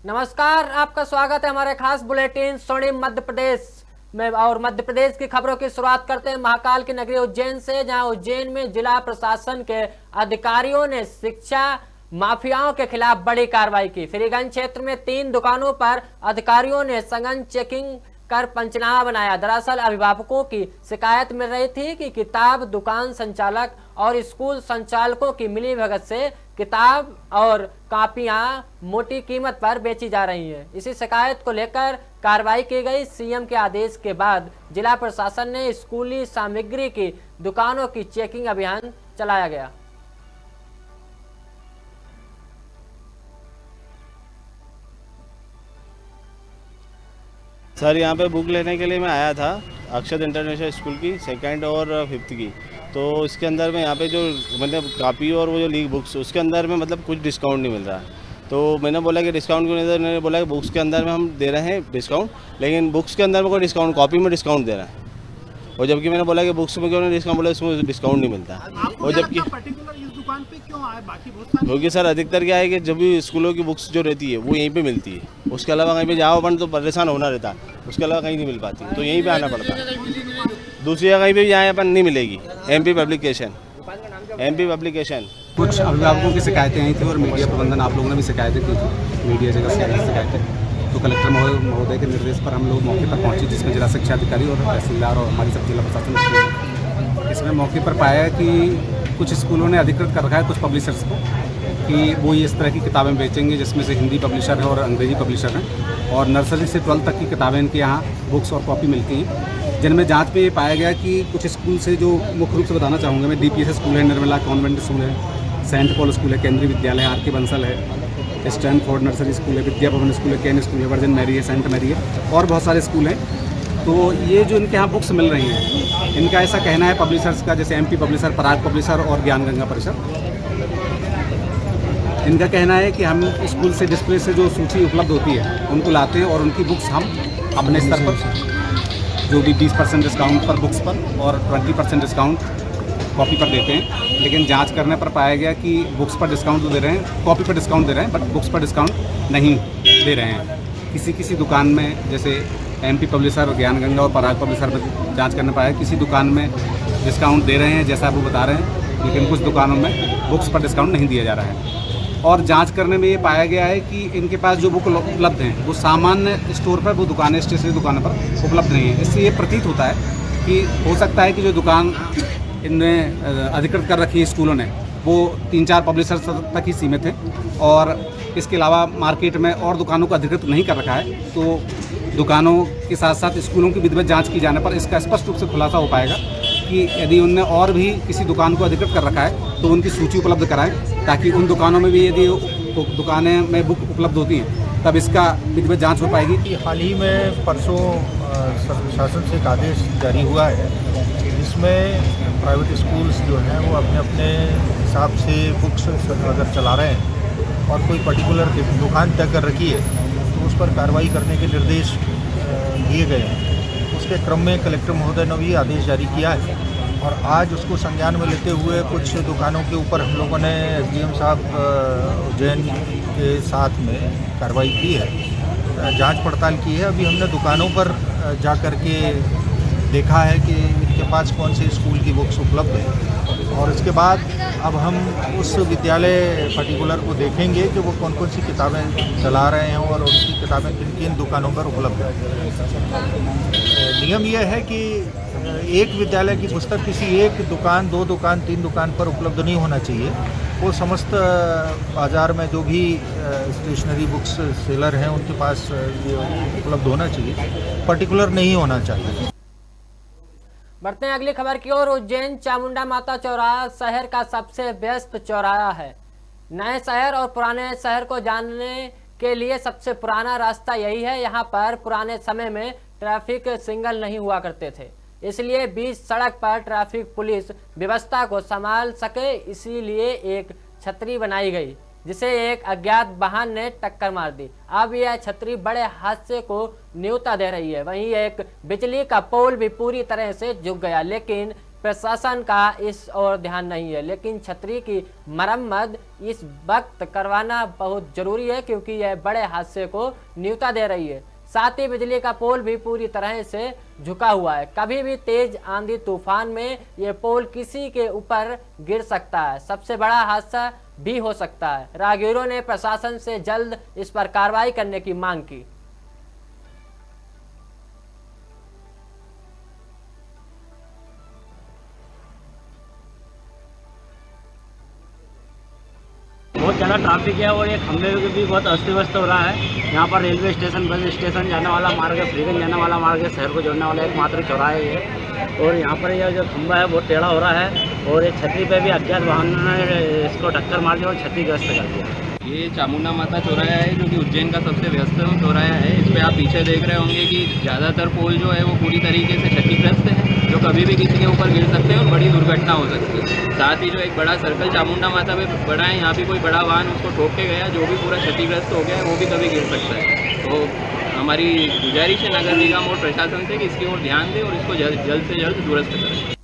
नमस्कार, आपका स्वागत है हमारे खास बुलेटिन स्वर्णिम मध्य प्रदेश में। और मध्य प्रदेश की खबरों की शुरुआत करते हैं महाकाल की नगरी उज्जैन से, जहां उज्जैन में जिला प्रशासन के अधिकारियों ने शिक्षा माफियाओं के खिलाफ बड़ी कार्रवाई की। फ्रीगंज क्षेत्र में 3 दुकानों पर अधिकारियों ने सघन चेकिंग कर पंचनामा बनाया। दरअसल अभिभावकों की शिकायत मिल रही थी कि किताब दुकान संचालक और स्कूल संचालकों की मिलीभगत से किताब और कापियां मोटी कीमत पर बेची जा रही हैं। इसी शिकायत को लेकर कार्रवाई की गई। सीएम के आदेश के बाद जिला प्रशासन ने स्कूली सामग्री की दुकानों की चेकिंग अभियान चलाया गया। सर यहाँ पे बुक लेने के लिए मैं आया था, अक्षत इंटरनेशनल स्कूल की 2nd और 5th की। तो इसके अंदर में यहाँ पे जो मतलब कापी और वो जो लीग बुक्स, उसके अंदर में मतलब कुछ डिस्काउंट नहीं मिल रहा है। तो मैंने बोला कि डिस्काउंट क्यों नहीं दे रहे। मैंने बोला कि बुक्स के अंदर में हम दे रहे हैं डिस्काउंट, लेकिन बुक्स के अंदर में कोई डिस्काउंट, कॉपी में डिस्काउंट दे रहा है। और जबकि मैंने बोला कि बुक्स में क्यों नहीं डिस्काउंट, बोला इसमें डिस्काउंट नहीं मिलता। और जबकि दुकान पे क्यों आए, बाकी बहुत सारी क्योंकि सर अधिकतर क्या है कि जब भी स्कूलों की बुक्स जो रहती है वो यहीं पे मिलती है, उसके अलावा कहीं पे जाओ अपन तो परेशान होना रहता है, उसके अलावा कहीं नहीं मिल पाती, तो यहीं पे आना पड़ता है। दूसरी जगह कहीं पे भी जाए अपन नहीं मिलेगी। एमपी पब्लिकेशन कुछ अभिभावकों की शिकायतें आई थी और मीडिया प्रबंधन आप लोगों ने भी शिकायतें की थी, मीडिया जगह से आई शिकायतें। तो कलेक्टर महोदय के निर्देश पर हम लोग मौके पर पहुंचे, जिसमें जिला शिक्षा अधिकारी और तहसीलदार और हमारी सब जिला प्रशासन। इसमें मौके पर पाया कि कुछ स्कूलों ने अधिकृत कर रखा है कुछ पब्लिशर्स को कि वो इस तरह की किताबें बेचेंगे, जिसमें से हिंदी पब्लिशर है और अंग्रेजी पब्लिशर हैं। और नर्सरी से 12th तक की किताबें इनके यहाँ बुक्स और कॉपी मिलती हैं, जिनमें जांच में ये पाया गया कि कुछ स्कूल से, जो मुख्य रूप से बताना चाहूँगा मैं, DPS स्कूल है, निर्मला कॉन्वेंट स्कूल है, सेंट पॉल स्कूल है, केंद्रीय विद्यालय है, RK बंसल है, स्टैनफोर्ड नर्सरी स्कूल है, विद्या भवन स्कूल है, केन स्कूल है, वर्जिन मैरी है, सेंट मैरी है और बहुत सारे स्कूल हैं। तो ये जो इनके यहाँ बुक्स मिल रही हैं, इनका ऐसा कहना है पब्लिशर्स का, जैसे MP पब्लिशर, पराग पब्लिशर और ज्ञान गंगा परिषद, इनका कहना है कि हम स्कूल से डिस्प्ले से जो सूची उपलब्ध होती है उनको लाते हैं और उनकी बुक्स हम अपने स्तर पर जो भी 20% डिस्काउंट पर बुक्स पर और 20% डिस्काउंट कॉपी पर देते हैं। लेकिन जांच करने पर पाया गया कि बुक्स पर डिस्काउंट तो दे रहे हैं, कॉपी पर डिस्काउंट दे रहे हैं, बट बुक्स पर डिस्काउंट नहीं दे रहे हैं। किसी दुकान में, जैसे MP पब्लिशर, ज्ञान गंगा और पराग पब्लिशर पर जांच करने पाया, किसी दुकान में डिस्काउंट दे रहे हैं जैसा वो बता रहे हैं, लेकिन कुछ दुकानों में बुक्स पर डिस्काउंट नहीं दिया जा रहा है। और जांच करने में ये पाया गया है कि इनके पास जो बुक उपलब्ध हैं वो सामान्य स्टोर पर, वो दुकानें, स्टेशनरी दुकानों पर उपलब्ध नहीं है। इससे ये प्रतीत होता है कि हो सकता है कि जो दुकान इनने अधिकृत कर रखी है स्कूलों ने, वो 3-4 पब्लिशर्स तक ही सीमित हैं और इसके अलावा मार्केट में और दुकानों को अधिकृत नहीं कर रखा है। तो दुकानों के साथ साथ स्कूलों की विधिवत जांच की जाने पर इसका स्पष्ट रूप से खुलासा हो पाएगा कि यदि उनने और भी किसी दुकान को अधिकृत कर रखा है तो उनकी सूची उपलब्ध कराएं, ताकि उन दुकानों में भी यदि दुकानें में बुक उपलब्ध होती हैं तब इसका विधिवत जांच हो पाएगी। हाल ही में परसों शासन से एक आदेश जारी हुआ है, जिसमें प्राइवेट स्कूल्स जो हैं वो अपने अपने हिसाब से बुक्स अगर चला रहे हैं और कोई पर्टिकुलर दुकान तय कर रखी है तो उस पर कार्रवाई करने के निर्देश दिए गए हैं। उसके क्रम में कलेक्टर महोदय ने भी आदेश जारी किया है और आज उसको संज्ञान में लेते हुए कुछ दुकानों के ऊपर हम लोगों ने SDM साहब उज्जैन के साथ में कार्रवाई की है, जांच पड़ताल की है। अभी हमने दुकानों पर जा कर के देखा है कि इनके पास कौन से स्कूल की बुक्स उपलब्ध है और इसके बाद अब हम उस विद्यालय पर्टिकुलर को देखेंगे कि वो कौन कौन सी किताबें चला रहे हैं और उनकी किताबें किन किन दुकानों पर उपलब्ध है। नियम यह है कि एक विद्यालय की पुस्तक किसी एक दुकान, 2 दुकान, 3 दुकान पर उपलब्ध नहीं होना चाहिए। वो समस्त बाज़ार में जो भी स्टेशनरी बुक्स सेलर हैं उनके पास ये उपलब्ध होना चाहिए, पर्टिकुलर नहीं होना चाहिए। बढ़ते हैं अगली खबर की ओर। उज्जैन चामुंडा माता चौराहा शहर का सबसे व्यस्त चौराहा है। नए शहर और पुराने शहर को जानने के लिए सबसे पुराना रास्ता यही है। यहाँ पर पुराने समय में ट्रैफिक सिग्नल नहीं हुआ करते थे, इसलिए बीच सड़क पर ट्रैफिक पुलिस व्यवस्था को संभाल सके, इसीलिए एक छतरी बनाई गई, जिसे एक अज्ञात वाहन ने टक्कर मार दी। अब यह छतरी बड़े हादसे को न्योता दे रही है। वहीं एक बिजली का पोल भी पूरी तरह से झुक गया, लेकिन प्रशासन का इस ओर ध्यान नहीं है, लेकिन छतरी की मरम्मत इस वक्त करवाना बहुत जरूरी है क्योंकि यह बड़े हादसे को न्योता दे रही है। साथ ही बिजली का पोल भी पूरी तरह से झुका हुआ है। कभी भी तेज आंधी तूफान में ये पोल किसी के ऊपर गिर सकता है, सबसे बड़ा हादसा भी हो सकता है। राहगीरों ने प्रशासन से जल्द इस पर कार्रवाई करने की मांग की। बहुत ज़्यादा ट्रैफिक है और ये खंभे भी बहुत अस्त व्यस्त हो रहा है। यहाँ पर रेलवे स्टेशन, बस स्टेशन जाने वाला मार्ग है, फ्रीगंज जाने वाला मार्ग है, शहर को जोड़ने वाला एकमात्र चौराहा है ये। और यहाँ पर यह जो खंभा है बहुत टेढ़ा हो रहा है और ये छतरी पे भी अज्ञात वाहनों ने इसको टक्कर मार दी और क्षतिग्रस्त कर दिया। ये चामुंडा माता चौराहा है जो कि उज्जैन का सबसे व्यस्ततम चौराहा है। इस पर आप पीछे देख रहे होंगे कि ज़्यादातर पोल जो है वो पूरी तरीके से क्षतिग्रस्त है, जो कभी भी किसी के ऊपर गिर सकते हैं और बड़ी दुर्घटना हो सकती है। साथ ही जो एक बड़ा सर्कल चामुंडा माता पे बना है, यहाँ भी कोई बड़ा वाहन उसको ठोक के गया जो भी पूरा क्षतिग्रस्त हो गया है, वो भी कभी गिर सकता है। तो हमारी गुजारिश है नगर निगम और प्रशासन से कि इसकी ओर ध्यान दें और इसको जल्द से जल्द दुरुस्त करें।